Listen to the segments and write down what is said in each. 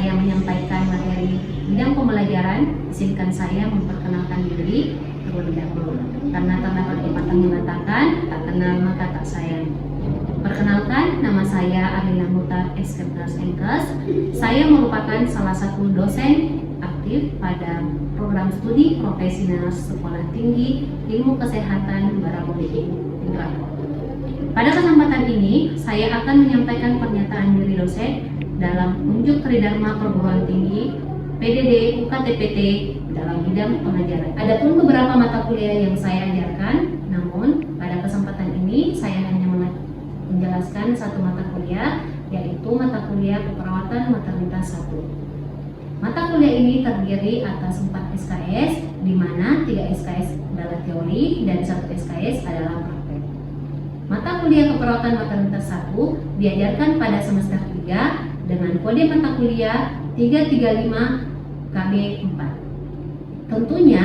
saya menyampaikan materi bidang pembelajaran, izinkan saya memperkenalkan diri terlebih dahulu. Karena terdapat pepatah mengatakan, tak kenal maka tak sayang. Perkenalkan, nama saya Arlina Mutar SK+MKes. Saya merupakan salah satu dosen aktif pada program studi profesional Sekolah Tinggi Ilmu Kesehatan Barabodeging Indrako. Pada kesempatan ini, saya akan menyampaikan pernyataan diri dosen dalam unjuk tridharma perguruan tinggi PDD UKTPT dalam bidang pengajaran. Adapun beberapa mata kuliah yang saya ajarkan, namun pada kesempatan ini saya hanya menjelaskan satu mata kuliah, yaitu mata kuliah keperawatan maternitas 1. Mata kuliah ini terdiri atas 4 SKS, di mana 3 SKS adalah teori dan 1 SKS adalah praktek. Mata kuliah keperawatan maternitas 1 diajarkan pada semester 3 dengan kode mata kuliah 335 KB 4. Tentunya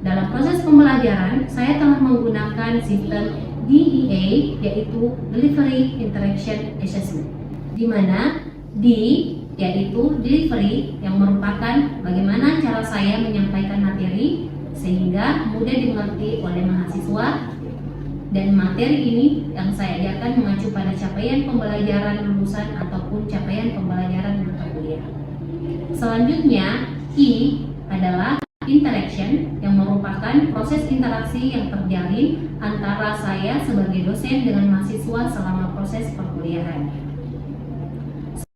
dalam proses pembelajaran saya telah menggunakan sistem DIA, yaitu Delivery Interaction Assessment, di mana D yaitu delivery, yang merupakan bagaimana cara saya menyampaikan materi sehingga mudah dimengerti oleh mahasiswa, dan materi ini yang saya ajarkan mengacu pada capaian pembelajaran lulusan ataupun capaian pembelajaran mata kuliah. Selanjutnya, I adalah interaction, yang merupakan proses interaksi yang terjalin antara saya sebagai dosen dengan mahasiswa selama proses perkuliahan.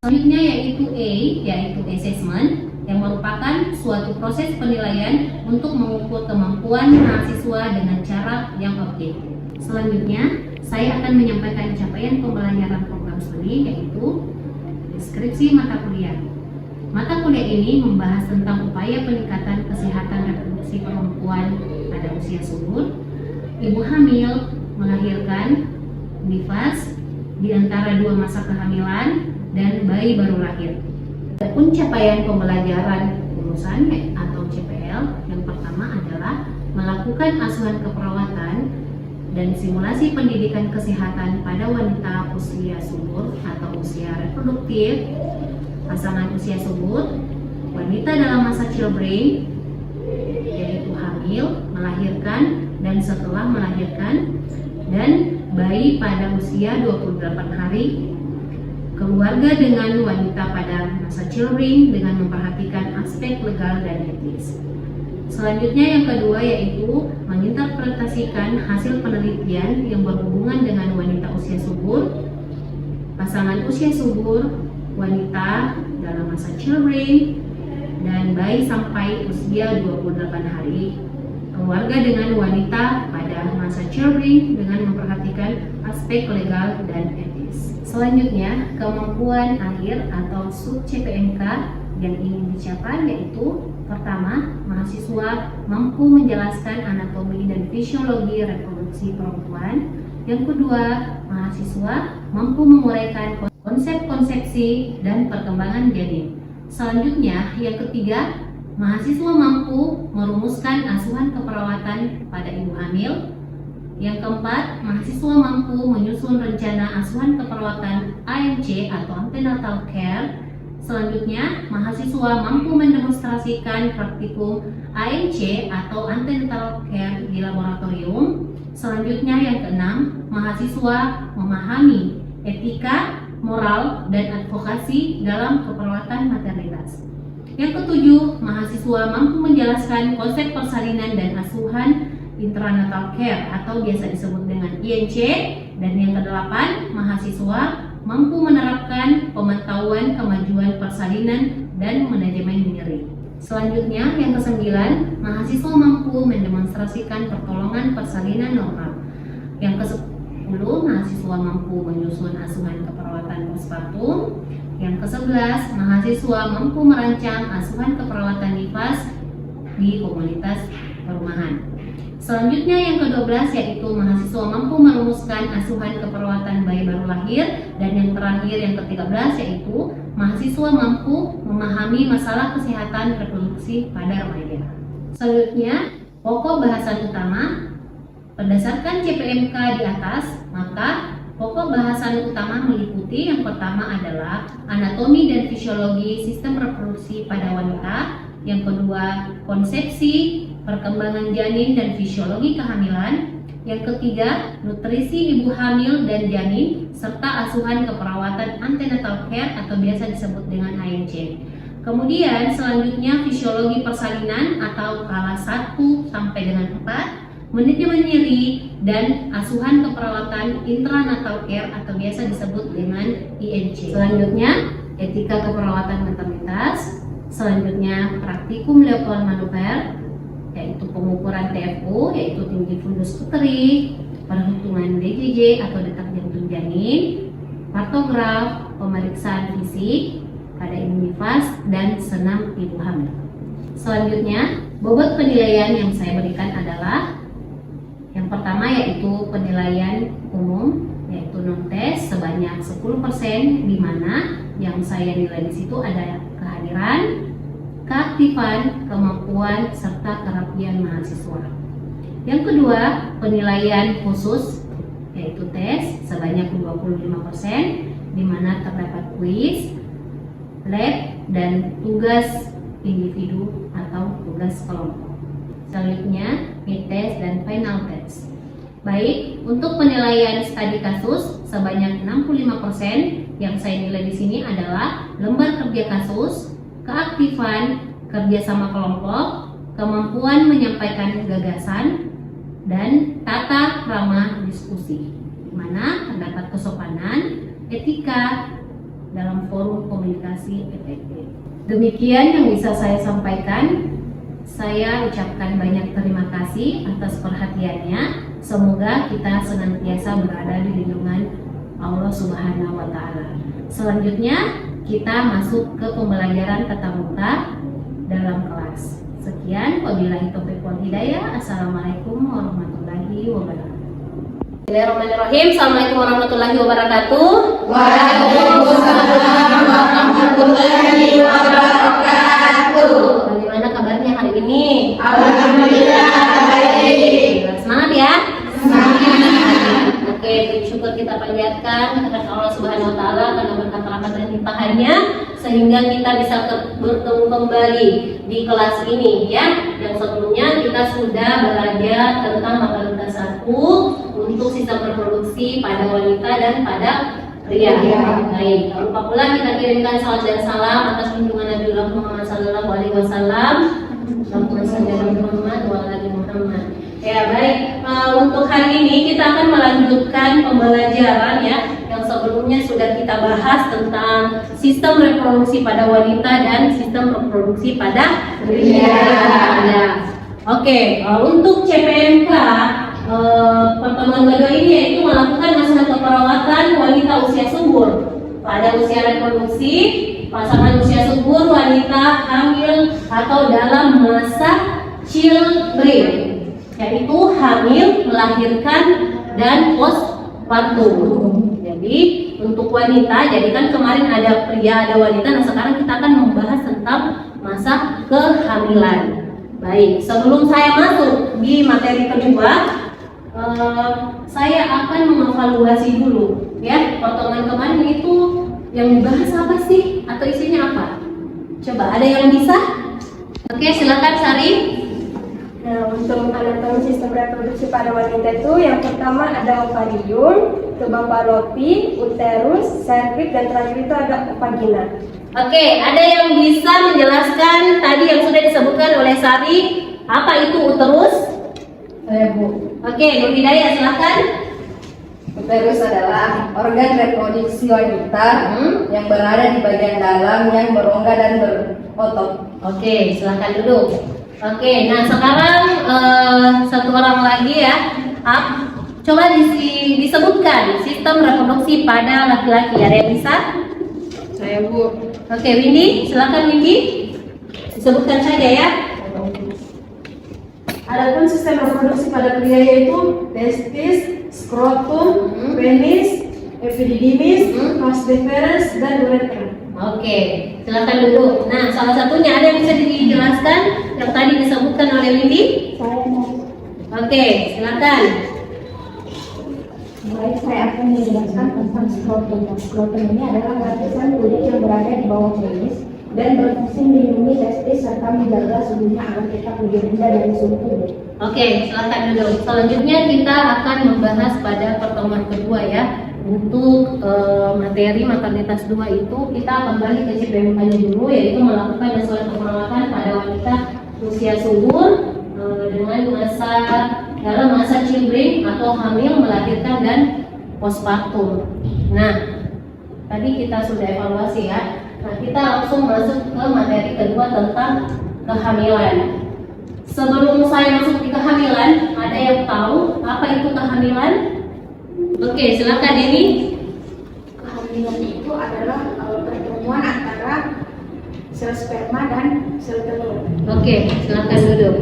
Selanjutnya yaitu A, yaitu assessment, yang merupakan suatu proses penilaian untuk mengukur kemampuan mahasiswa dengan cara yang objektif. Selanjutnya, saya akan menyampaikan capaian pembelajaran program studi, yaitu deskripsi mata kuliah. Mata kuliah ini membahas tentang upaya peningkatan kesehatan reproduksi perempuan pada usia subur, ibu hamil, melahirkan, nifas, di antara 2 masa kehamilan, dan bayi baru lahir. Adapun capaian pembelajaran lulusan atau CPL, yang pertama adalah melakukan asuhan keperawatan dan simulasi pendidikan kesehatan pada wanita usia subur atau usia reproduktif, pasangan usia subur, wanita dalam masa childbearing, yaitu hamil, melahirkan, dan setelah melahirkan, dan bayi pada usia 28 hari, keluarga dengan wanita pada masa childbearing dengan memperhatikan aspek legal dan etis. Selanjutnya yang kedua yaitu menginterpretasikan hasil penelitian yang berhubungan dengan wanita usia subur, pasangan usia subur, wanita dalam masa childbearing, dan bayi sampai usia 28 hari, keluarga dengan wanita pada masa childbearing dengan memperhatikan aspek legal dan etis. Selanjutnya, kemampuan akhir atau sub CPMK yang ingin dicapai yaitu pertama, mahasiswa mampu menjelaskan anatomi dan fisiologi reproduksi perempuan. Yang kedua, mahasiswa mampu menguraikan konsep konsepsi dan perkembangan janin. Selanjutnya, yang ketiga, mahasiswa mampu merumuskan asuhan keperawatan pada ibu hamil. Yang keempat, mahasiswa mampu menyusun rencana asuhan keperawatan ANC atau antenatal care. Selanjutnya, mahasiswa mampu mendemonstrasikan praktikum ANC atau antenatal care di laboratorium. Selanjutnya, yang keenam, mahasiswa memahami etika, moral, dan advokasi dalam keperawatan maternitas. Yang ketujuh, mahasiswa mampu menjelaskan konsep persalinan dan asuhan intranatal care atau biasa disebut dengan INC. Dan yang kedelapan, mahasiswa mampu menerapkan pemantauan kemajuan persalinan dan manajemen nyeri. Selanjutnya, yang kesembilan, mahasiswa mampu mendemonstrasikan pertolongan persalinan normal. Yang ke-10, mahasiswa mampu menyusun asuhan keperawatan postpartum. Yang ke-11, mahasiswa mampu merancang asuhan keperawatan nifas di komunitas perumahan. Selanjutnya yang ke-12 yaitu mahasiswa mampu merumuskan asuhan keperawatan bayi baru lahir. Dan yang terakhir yang ke-13 yaitu mahasiswa mampu memahami masalah kesehatan reproduksi pada remaja. Selanjutnya, pokok bahasan utama. Berdasarkan CPMK di atas, maka Pokok bahasan utama meliputi yang pertama adalah anatomi dan fisiologi sistem reproduksi pada wanita, yang kedua konsepsi, perkembangan janin dan fisiologi kehamilan, yang ketiga nutrisi ibu hamil dan janin, serta asuhan keperawatan antenatal care atau biasa disebut dengan ANC. Kemudian selanjutnya fisiologi persalinan atau kelas 1 sampai dengan 4, manajemen nyeri, dan asuhan keperawatan intranatal care atau biasa disebut dengan INC. Selanjutnya etika keperawatan maternitas, selanjutnya praktikum Leopold Manuver, yaitu pengukuran TFO, yaitu tinggi fundus uteri, perhitungan DJJ atau detak jantung janin, kartograf, pemeriksaan fisik pada ibu nifas, dan senam ibu hamil. Selanjutnya bobot penilaian yang saya berikan adalah yang pertama yaitu penilaian umum, yaitu non-tes sebanyak 10%, di mana yang saya nilai di situ ada kehadiran, keaktifan, kemampuan, serta kerapian mahasiswa. Yang kedua, penilaian khusus, yaitu tes sebanyak 25%, di mana terdapat kuis, lab, dan tugas individu atau tugas kelompok. Selanjutnya, mid-test dan final test. Baik, untuk penilaian studi kasus sebanyak 65%, yang saya nilai di sini adalah lembar kerja kasus, keaktifan, kerjasama kelompok, kemampuan menyampaikan gagasan, dan tata krama diskusi, di mana terdapat kesopanan, etika dalam forum komunikasi efektif. Demikian yang bisa saya sampaikan. Saya ucapkan banyak terima kasih atas perhatiannya. Semoga kita senantiasa berada di lindungan Allah Subhanahu wa Ta'ala. Selanjutnya kita masuk ke pembelajaran tatap muka dalam kelas. Sekian, wabillahi taufiq wal hidayah. Assalamualaikum warahmatullahi wabarakatuh. Bismillahirrahmanirrahim. Assalamualaikum warahmatullahi wabarakatuh. Waalaikumsalam warahmatullahi wabarakatuh. Bagaimana kabarnya hari ini? Alhamdulillah baik. Semangat ya. Semangat. Oke, syukur kita panjatkan kepada Allah Subhanahu wa Ta'ala karena berkat rahmat dan limpahannya sehingga kita bisa bertemu kembali di kelas ini ya. Yang sebelumnya kita sudah belajar tentang matematika 1 untuk sistem reproduksi pada wanita dan pada pria. Baik, lupa pula kita kirimkan salam dan salam atas junjungan Nabi Muhammad sallallahu alaihi wasallam. Allahumma shalli ala Muhammad wa ala ali Muhammad. Ya baik, untuk hari ini kita akan melanjutkan pembelajaran ya yang sebelumnya sudah kita bahas tentang sistem reproduksi pada wanita dan sistem reproduksi pada pria. Ya. Oke, untuk CPMK pertemuan kedua ini yaitu melakukan masa keperawatan wanita usia subur pada usia reproduksi, pasangan usia subur, wanita hamil atau dalam masa childbirth, yaitu hamil, melahirkan, dan postpartum. Jadi untuk wanita, jadi kan kemarin ada pria, ada wanita, nah sekarang kita akan membahas tentang masa kehamilan. Baik, sebelum saya masuk di materi kedua, saya akan mengevaluasi dulu ya pertemuan kemarin itu yang dibahas apa sih atau isinya apa? Coba ada yang bisa? Oke, silakan Sari. Nah, untuk anatomi sistem reproduksi pada wanita itu yang pertama ada ovarium, lubang fallopi, uterus, cervix, dan terakhir itu ada vagina. Oke, ada yang bisa menjelaskan tadi yang sudah disebutkan oleh Sari, apa itu uterus? Saya Bu. Oke, Bu Hidayah silakan. Uterus adalah organ reproduksi wanita yang berada di bagian dalam yang berongga dan berotot. Oke, silakan duduk. Oke, nah sekarang satu orang lagi ya. Coba disebutkan sistem reproduksi pada laki-laki. Ada yang bisa? Saya Bu. Oke, Windy, silakan Windy. Disebutkan saja ya. Adapun sistem reproduksi pada pria yaitu testis, skrotum, penis, epididymis, vas deferens, dan uretra. Oke, silakan duduk. Nah, salah satunya ada yang bisa dijelaskan yang tadi disebutkan oleh Windy? Saya Oke, silakan. baik saya akan menjelaskan tentang skrotum. Skrotum ini adalah lapisan kulit yang berada di bawah penis dan berfungsi melindungi testis serta menjaga suhunya agar tetap lebih rendah dari suhu tubuh. Oke, silakan dulu. Selanjutnya kita akan membahas pada pertemuan kedua ya. Untuk materi maternitas 2 itu kita kembali ke CPMK-nya dulu, yaitu melakukan suatu perawatan pada wanita usia subur dengan dalam masa childbearing atau hamil, melahirkan dan postpartum. Nah, tadi kita sudah evaluasi ya. Nah, kita langsung masuk ke materi kedua tentang kehamilan. Sebelum saya masuk di kehamilan, ada yang tahu apa itu kehamilan? Oke, silakan ini. Kehamilan itu adalah pertemuan antara sel sperma dan sel telur. Oke, silakan duduk.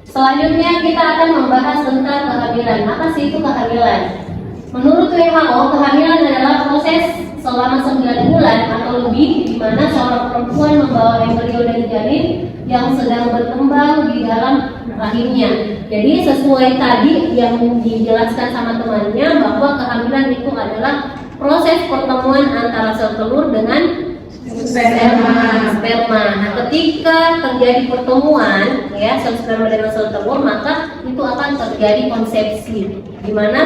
Selanjutnya kita akan membahas tentang kehamilan. Apa sih itu kehamilan? Menurut WHO, kehamilan adalah proses selama 9 bulan atau lebih di mana seorang perempuan membawa embrio dan janin yang sedang berkembang di dalam rahimnya. Jadi sesuai tadi yang dijelaskan sama temannya bahwa kehamilan itu adalah proses pertemuan antara sel telur dengan sperma. Nah, ketika terjadi pertemuan ya sel sperma dengan sel telur, maka itu akan terjadi konsepsi. Di mana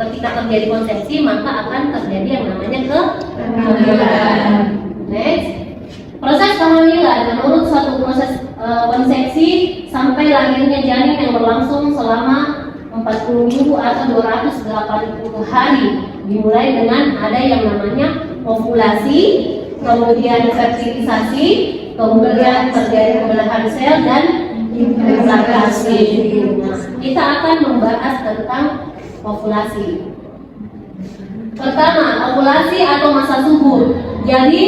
ketika terjadi konsepsi, maka akan terjadi yang namanya kehamilan. Next, proses kehamilan menurut suatu proses konsepsi sampai lahirnya janin yang berlangsung selama 40 minggu atau 280 hari, dimulai dengan ada yang namanya ovulasi, kemudian fertilisasi, kemudian terjadi pembelahan sel dan implantasi. Nah, kita akan membahas tentang ovulasi. Pertama, ovulasi atau masa subur. Jadi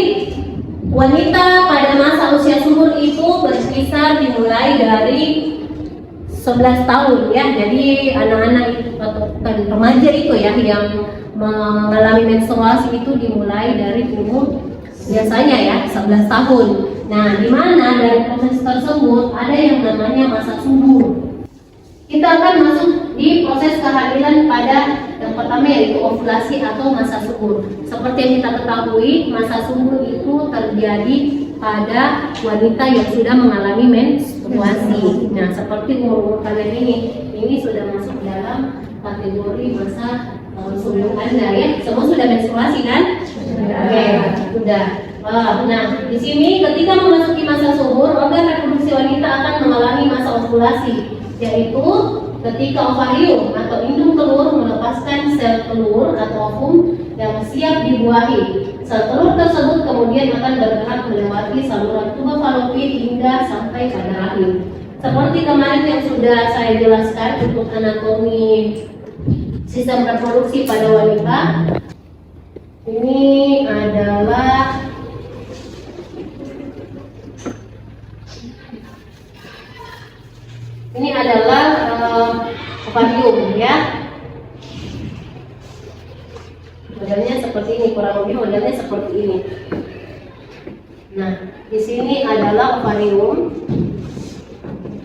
wanita pada masa usia subur itu berkisar dimulai dari 11 tahun ya. Jadi anak-anak itu atau remaja itu ya yang mengalami menstruasi itu dimulai dari umur biasanya ya 11 tahun. Nah, di mana dari proses tersebut ada yang namanya masa subur. Kita akan masuk di proses kehamilan pada yang pertama yaitu ovulasi atau masa subur. Seperti yang kita ketahui, masa subur itu terjadi pada wanita yang sudah mengalami menstruasi. Nah, seperti umur kalian ini sudah masuk dalam kategori masa subur Anda ya. Semua sudah menstruasi kan? Oke, sudah. Nah, di sini ketika memasuki masa subur, organ reproduksi wanita akan mengalami masa ovulasi, yaitu ketika ovarium atau indung telur melepaskan sel telur atau ovum yang siap dibuahi. Sel telur tersebut kemudian akan bergerak melewati saluran tuba falopin hingga sampai pada rahim. Seperti kemarin yang sudah saya jelaskan untuk anatomi sistem reproduksi pada wanita, ini adalah ovarium ya. Modelnya seperti ini, kurang lebih modelnya seperti ini. Nah, di sini adalah ovarium.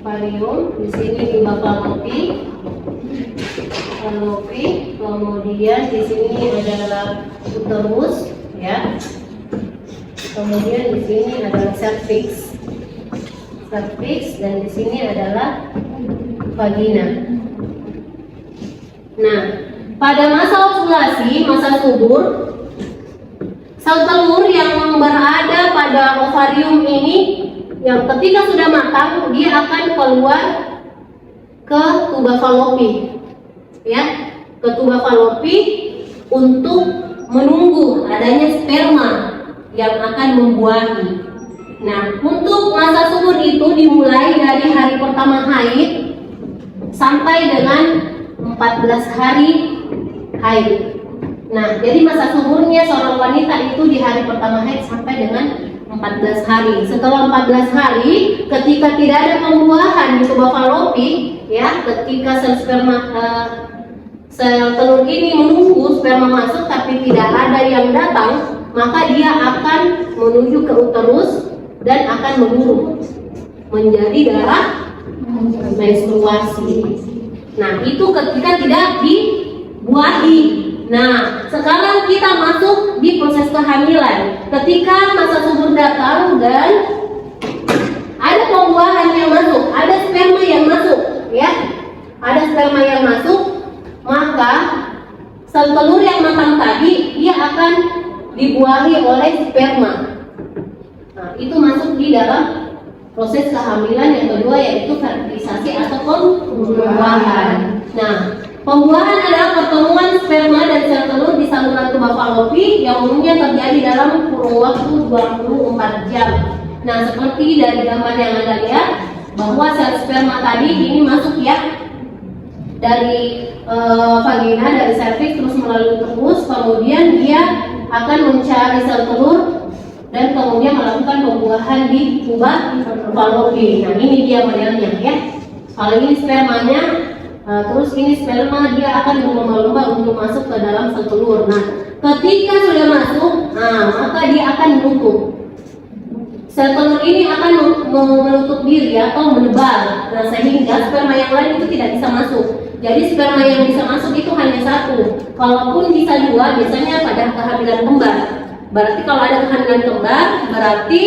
Di sini tuba fallopi, kemudian di sini adalah uterus ya. Kemudian di sini adalah cervix, dan di sini adalah vagina. Nah, pada masa ovulasi, masa subur, sel telur yang berada pada ovarium ini, yang ketika sudah matang, dia akan keluar ke tuba fallopi, ya, ke tuba fallopi untuk menunggu adanya sperma yang akan membuahi. Nah, untuk masa subur itu dimulai dari hari pertama haid sampai dengan 14 hari haid. Nah, jadi masa suburnya seorang wanita itu di hari pertama haid sampai dengan 14 hari. Setelah 14 hari, ketika tidak ada pembuahan di tuba fallopi, ya, ketika sel telur ini menunggu sperma masuk tapi tidak ada yang datang, maka dia akan menuju ke uterus dan akan memburuk menjadi darah menstruasi. Nah, itu ketika tidak dibuahi Nah, sekarang kita masuk di proses kehamilan. Ketika masa subur datang dan ada pembuahan yang masuk, ada sperma yang masuk, ya, ada sperma yang masuk, maka sel telur yang matang tadi dia akan dibuahi oleh sperma. Nah, itu masuk di dalam proses kehamilan yang kedua, yaitu fertilisasi atau pembuahan. Nah, pembuahan adalah pertemuan sperma dan sel telur di saluran tuba falopi yang umumnya terjadi dalam kurun waktu 24 jam. Nah, seperti dari gambar yang Anda lihat, bahwa sel sperma tadi ini masuk ya dari vagina, dari serviks, terus melalui terus, kemudian dia akan mencari sel telur dan kemudian melakukan pembuahan di tuba falopi. Nah, ini dia modelnya ya. Kalau ini spermanya, terus ini sperma dia akan berlomba-lomba untuk masuk ke dalam sel telur. Nah, ketika sudah masuk, maka dia akan menutup. Sel telur ini akan menutup diri atau menebar. Nah, sehingga sperma yang lain itu tidak bisa masuk. Jadi sperma yang bisa masuk itu hanya satu. Kalaupun bisa dua, biasanya pada kehamilan kembar. Berarti kalau ada kehamilan kembar, berarti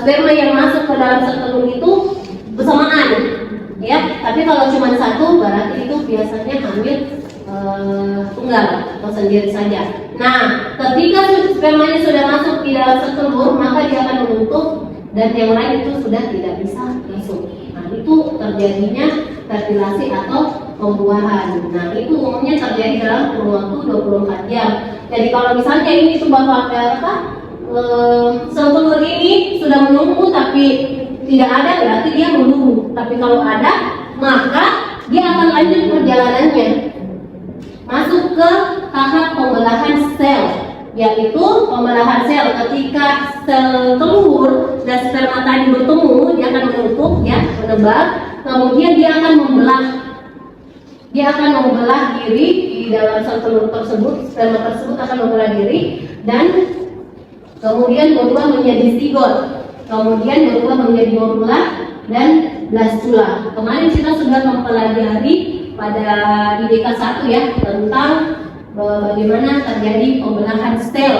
sperma yang masuk ke dalam sel telur itu bersamaan, ya. Tapi kalau cuma satu, berarti itu biasanya hamil tunggal atau sendiri saja. Nah, ketika spermanya sudah masuk di dalam sel telur, maka dia akan menutup dan yang lain itu sudah tidak bisa masuk. Nah, itu terjadinya fertilasi atau pembuahan. Nah, itu umumnya terjadi dalam kurun waktu 24 jam. Jadi kalau misalnya ini tuh sel telur ini sudah menunggu tapi tidak ada, berarti dia menunggu. Tapi kalau ada, maka dia akan lanjut perjalanannya masuk ke tahap pembelahan sel, yaitu pembelahan sel. Ketika sel telur dan sperma tadi bertemu, dia akan menutup, ya, menebar. Kemudian dia akan membelah diri di dalam sel telur tersebut. Sperma tersebut akan membelah diri dan kemudian berubah menjadi zigot, kemudian berubah menjadi morula dan blastula. Kemarin kita sudah mempelajari pada IDK 1 ya tentang bagaimana terjadi pembelahan sel.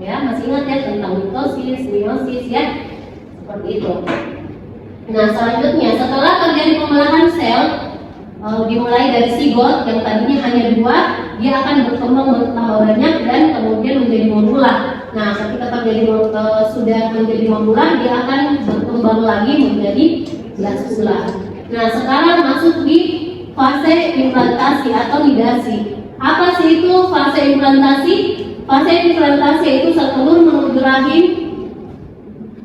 Ya, masih ingat ya tentang mitosis, meiosis ya, seperti itu. Nah, selanjutnya setelah terjadi pembelahan sel, dimulai dari zigot yang tadinya hanya 2, dia akan berkembang bertambah banyak dan kemudian menjadi morula. Nah, ketika sudah menjadi morula, dia akan berkembang lagi menjadi blastula. Nah, sekarang masuk di fase implantasi atau nidasi. Apa sih itu fase implantasi? Fase implantasi itu sel telur menuju rahim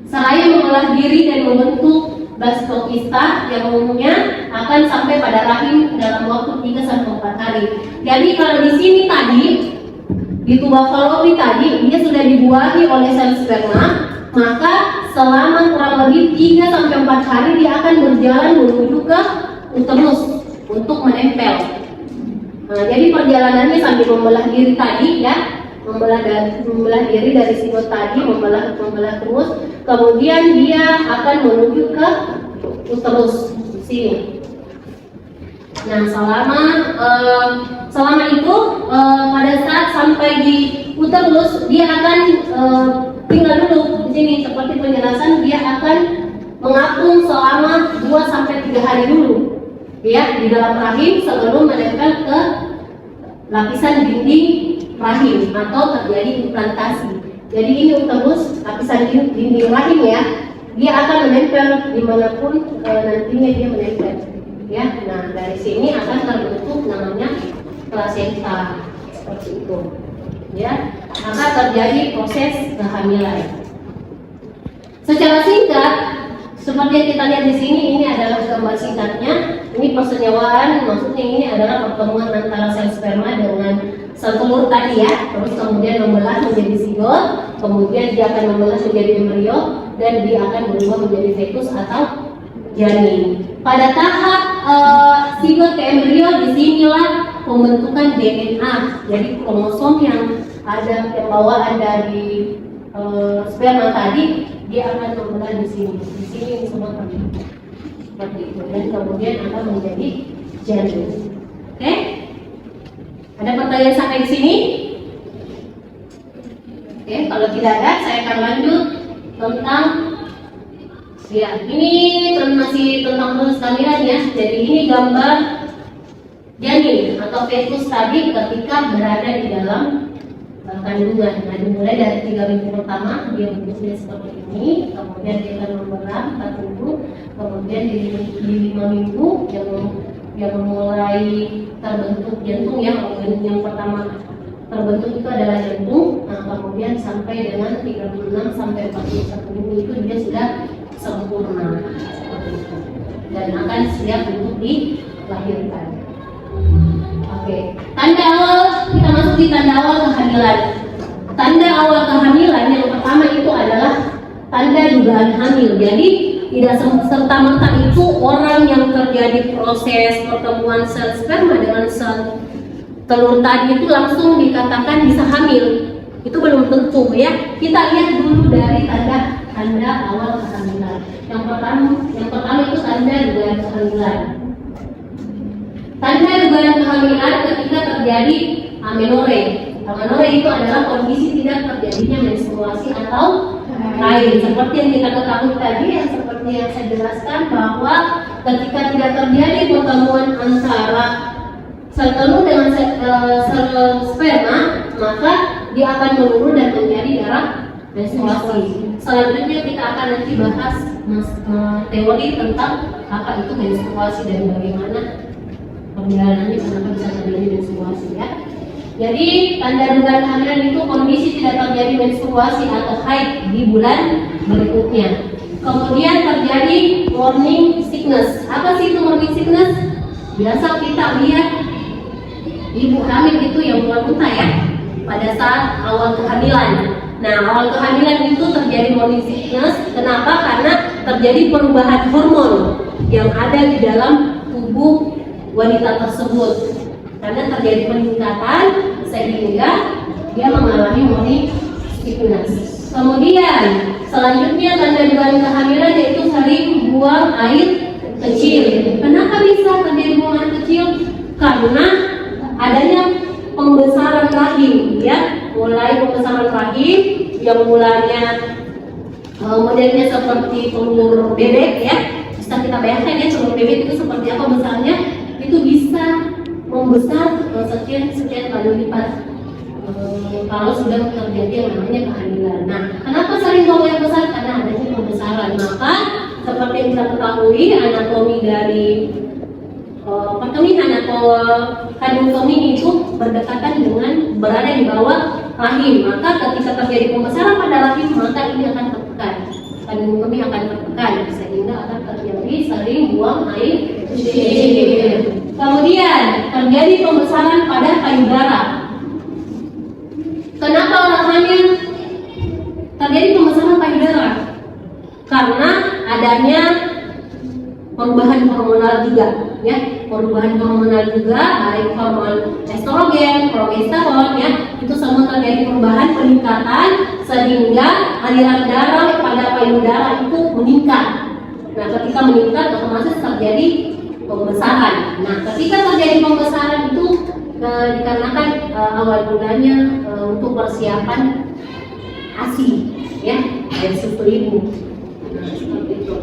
seraya mengolah diri dan membentuk blastokista yang umumnya akan sampai pada rahim dalam waktu 3-4 hari. Jadi kalau di sini tadi di tuba falopi tadi dia sudah dibuahi oleh sel sperma, maka selama kurang lebih 3-4 hari dia akan berjalan menuju ke uterus untuk menempel. Nah, jadi perjalanannya sambil membelah diri tadi ya, membelah diri dari zigot tadi, membelah terus, kemudian dia akan menuju ke uterus di sini. Nah, selama itu pada saat sampai di uterus dia akan tinggal dulu di sini seperti penjelasan, dia akan mengapung selama 2-3 hari dulu. Ya, di dalam rahim sebelum menempel ke lapisan dinding rahim atau terjadi implantasi. Jadi ini uterus, lapisan dinding rahim ya, dia akan menempel dimanapun nantinya dia menempel. Ya, nah dari sini akan terbentuk namanya plasenta seperti itu. Ya, maka terjadi proses kehamilan. Secara singkat, seperti yang kita lihat di sini, ini adalah gambar singkatnya. Ini persenyawaan, maksudnya ini adalah pertemuan antara sel sperma dengan sel telur tadi ya. Terus kemudian membelah menjadi zigot, kemudian dia akan membelah menjadi embrio, dan dia akan berubah menjadi fetus atau janin. Pada tahap zigot ke embrio, disinilah pembentukan DNA. Jadi kromosom yang bawaan dari sperma tadi, dia akan membelah di sini. Di sini ini semua seperti itu, dan kemudian akan menjadi janin. Oke? Ada pertanyaan sampai di sini? Oke, kalau tidak ada, saya akan lanjut tentang ya, ini masih tentang proses kehamilan ya. Jadi ini gambar janin atau fetus tadi ketika berada di dalam kandungan. Nah, dimulai dari 3 minggu pertama dia bentuknya seperti ini, kemudian dia akan memberam 4 minggu, kemudian di 5 minggu yang mulai terbentuk jantung ya. Yang pertama terbentuk itu adalah jantung. Nah, kemudian sampai dengan 36 sampai 41 minggu itu dia sudah sempurna seperti itu dan akan siap untuk dilahirkan. Oke, tanda awal, kita masuk di tanda awal kehamilan. Tanda awal kehamilan yang pertama itu adalah tanda dugaan hamil. Jadi tidak serta-merta itu orang yang terjadi proses pertemuan sel sperma dengan sel telur tadi itu langsung dikatakan bisa hamil. Itu belum tentu ya. Kita lihat dulu dari tanda awal kehamilan. Yang pertama itu tanda dugaan kehamilan. Tanda dugaan kehamilan ketika terjadi amenore. Amenore itu adalah kondisi tidak terjadinya menstruasi atau haid. Seperti yang kita ketahui tadi, yang seperti yang saya jelaskan bahwa ketika tidak terjadi pertemuan antara sel telur dengan sel sperma, maka dia akan menurun dan menjadi darah menstruasi. Selanjutnya kita akan nanti bahas teori tentang apa itu menstruasi dan bagaimana perjalanannya kenapa bisa terjadi menstruasi ya. Jadi tanda dugaan kehamilan itu kondisi tidak terjadi menstruasi atau haid di bulan berikutnya. Kemudian terjadi morning sickness. Apa sih itu morning sickness? Biasa kita lihat ibu hamil itu yang muntah ya pada saat awal kehamilan. Nah, awal kehamilan itu terjadi morning sickness. Kenapa? Karena terjadi perubahan hormon yang ada di dalam tubuh wanita tersebut. Karena terjadi peningkatan sehingga dia mengalami morning sickness. Kemudian selanjutnya tanda dugaan kehamilan yaitu sering buang air kecil. Kenapa bisa terjadi buang air kecil? Karena adanya pembesaran rahim ya, mulai pembesaran rahim yang mulanya modelnya seperti telur bebek ya. Bisa kita bayangkan ya telur bebek itu seperti apa besarnya, itu bisa membesar sekian kali lipat kalau sudah terjadi yang namanya kehamilan. Nah, kenapa sering buang air besar? Karena adanya pembesaran. Maka seperti yang kita ketahui anatomi dari perkawinan atau kandung kemih itu berdekatan dengan berada di bawah rahim. Maka ketika terjadi pembesaran pada rahim, maka ini akan tertekan, kandung kemih akan tertekan sehingga akan terjadi sering buang air kecil. Kemudian terjadi pembesaran pada payudara. Kenapa orang hamil terjadi pembesaran payudara? Karena adanya perubahan hormonal juga ya, perubahan hormonal juga, baik hormon estrogen, progesteron ya, itu semua terjadi perubahan peningkatan sehingga aliran darah pada payudara itu meningkat. Nah, ketika meningkat otomatis terjadi pembesaran. Nah, ketika terjadi pembesaran itu dikarenakan awal mulanya untuk persiapan ASI ya, dari susu ibu. Nah, seperti itu.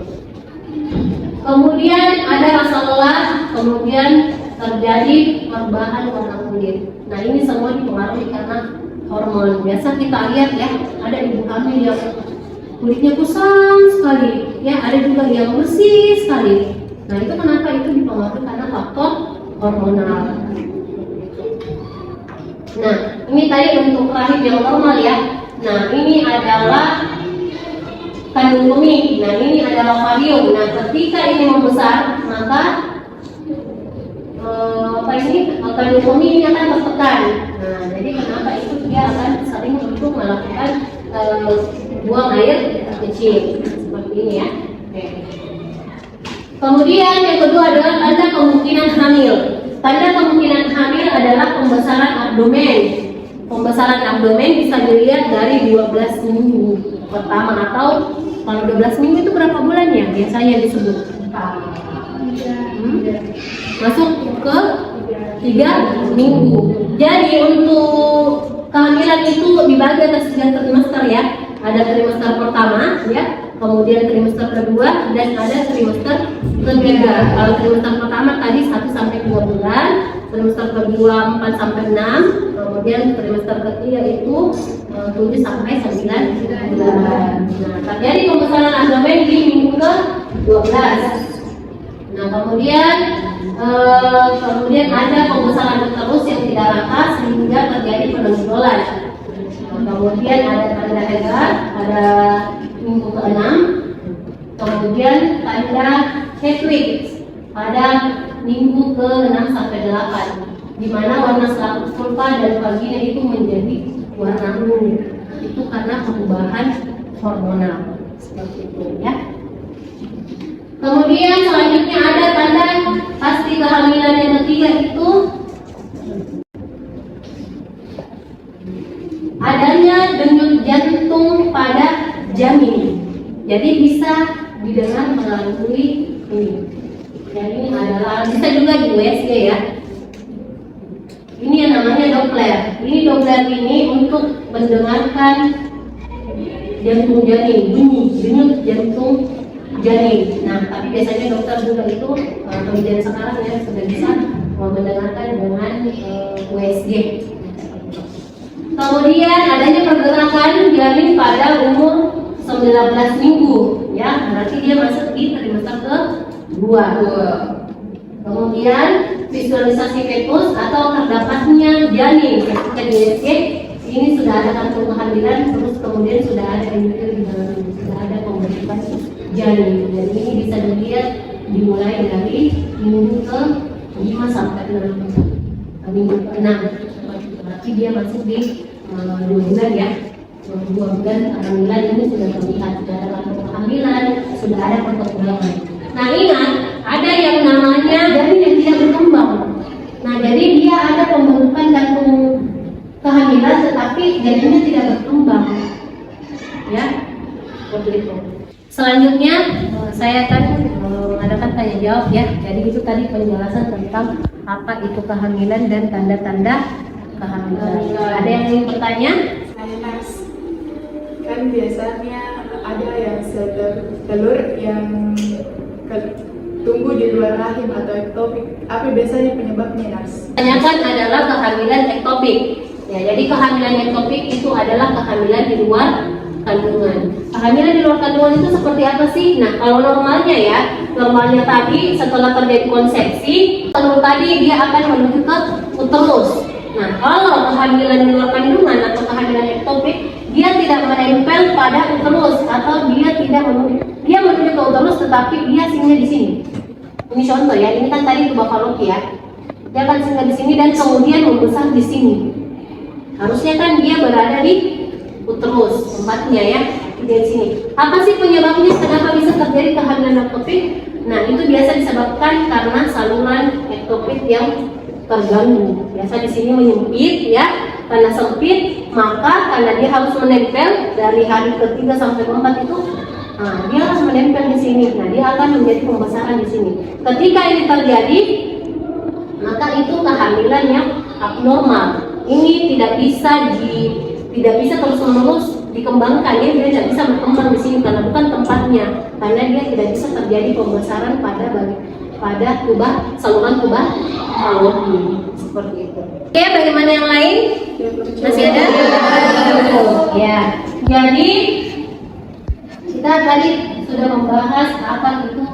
Kemudian ada rasa lelah, kemudian terjadi perubahan warna kulit. Nah, ini semua dipengaruhi karena hormon. Biasa kita lihat ya, ada ibu hamil yang kulitnya kusam sekali, ya ada juga yang bersih sekali. Nah, itu kenapa? Itu dipengaruhi karena faktor hormonal. Nah, ini tadi bentuk rahim yang normal ya. Nah, ini adalah kandung kemih. Nah, ini adalah ovarium. Nah, ketika ini membesar, maka kandung kemih ini akan tertekan. Nah, jadi kenapa itu dia akan sering untuk melakukan buang air kecil seperti ini ya. Oke. Kemudian yang kedua adalah tanda kemungkinan hamil. Tanda kemungkinan hamil adalah pembesaran abdomen. Pembesaran abdomen bisa dilihat dari 12 minggu pertama, atau kalau 12 minggu itu berapa bulan ya biasanya disebut? Masuk ke 3 minggu. Jadi untuk kehamilan itu dibagi atas 3 trimester ya. Ada trimester pertama ya, kemudian trimester kedua, dan ada trimester ketiga. Kalau trimester pertama tadi 1 sampai 2 bulan, trimester kedua 4 sampai 6, kemudian trimester ketiga itu 7 sampai 9 bulan. Nah, terjadi pembesaran abdomen di minggu ke-12. Nah, kemudian ada pembesaran terus yang tidak rata sehingga terjadi penonjolan. Kemudian ada tanda hebat pada minggu ke-6, kemudian tanda headwick pada minggu ke-6 sampai 8, di mana warna selaput vulva dan vagina itu menjadi warna ungu. Itu karena perubahan hormonal seperti itu ya. Kemudian selanjutnya ada tanda pasti kehamilan yang ketiga itu adanya denyut jantung pada janin. Jadi bisa didengar melalui ini. Dan ini adalah bisa juga di USG ya. Ini yang namanya Doppler. Ini Doppler ini untuk mendengarkan jantung janin, bunyi denyut jantung janin. Nah, tapi biasanya dokter juga itu penelitian sekarang ya sudah bisa mendengarkan dengan USG. Kemudian adanya pergerakan janin pada umur 19 minggu ya, berarti dia masuk di trimester ke-2. Kemudian visualisasi fetus atau terdapatnya janin ketika di USG. Ini sudah ada kantung kehamilan, terus kemudian sudah ada embrion di dalam, sudah ada pembentukan janin. Dan ini bisa dilihat dimulai dari minggu ke-5 sampai 6, minggu ke-6. Berarti dia masuk di 2 bulan ya. 2 bulan kehamilan ini sudah terlihat, sudah ada kantung kehamilan, sudah ada perkembangan. Nah, ingat ada yang namanya janin yang tidak berkembang. Nah, jadi dia ada pembentukan kantung kehamilan tetapi janinnya tidak berkembang ya, seperti itu. Selanjutnya saya akan mengadakan tanya jawab ya. Jadi itu tadi penjelasan tentang apa itu kehamilan dan tanda-tanda kehamilan. Ada yang ingin bertanya? Saya Nas, kan biasanya ada yang sel telur yang tumbuh di luar rahim atau ektopik. Apa biasanya penyebabnya, Nas? Tanyakan adalah kehamilan ektopik. Ya, jadi kehamilan ektopik itu adalah kehamilan di luar kandungan. Kehamilan di luar kandungan itu seperti apa sih? Nah, kalau normalnya ya, normalnya tadi setelah terjadi konsepsi, telur tadi dia akan menuju ke uterus. Nah, kalau kehamilan di luar kandungan atau kehamilan ektopik, dia tidak menempel pada uterus atau dia tidak menuju ke uterus, tetapi dia singgah di sini. Ini contoh ya, ini kan tadi tuba Fallopi ya. Dia akan singgah di sini dan kemudian membesar di sini. Harusnya kan dia berada di uterus tempatnya ya, di sini. Apa sih penyebabnya? Kenapa bisa terjadi kehamilan ektopik? Nah, itu biasa disebabkan karena saluran ektopik yang terganggu. Biasa di sini menyempit ya, karena sempit maka karena dia harus menempel dari hari ke-3 sampai ke-4 itu, nah, dia harus menempel di sini. Nah, dia akan menjadi pembesaran di sini. Ketika ini terjadi, maka itu kehamilan yang abnormal. Ini tidak bisa terus-menerus dikembangkan ya, dia tidak bisa berkembang di sini karena bukan tempatnya, karena dia tidak bisa terjadi pembesaran pada saluran tuba Fallopi seperti itu. Oke, bagaimana yang lain? Masih ada? Ya. Jadi kita tadi sudah membahas apa itu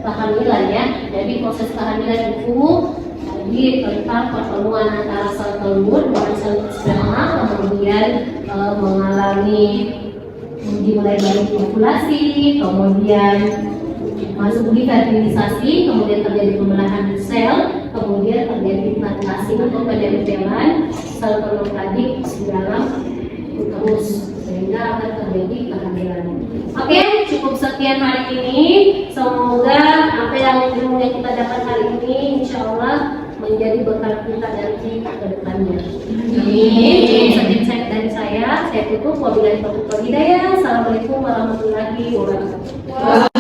kehamilan ya. Jadi proses kehamilan itu tadi tentang pertemuan antara sel telur dengan sel sperma, kemudian mengalami dimulai dari ovulasi, kemudian masuk di fertilisasi, kemudian terjadi pembelahan sel, kemudian terjadi implantasi untuk penempatan sel telur tadi di dalam uterus sehingga akan terjadi kehamilan. Oke, cukup sekian hari ini. Semoga apa yang ilmu yang kita dapat hari ini insya Allah menjadi bekal kita nanti ke depannya. Amin. Sekian dari saya tutup. Wabillahi taufiq wal hidayah. Assalamualaikum warahmatullahi wabarakatuh.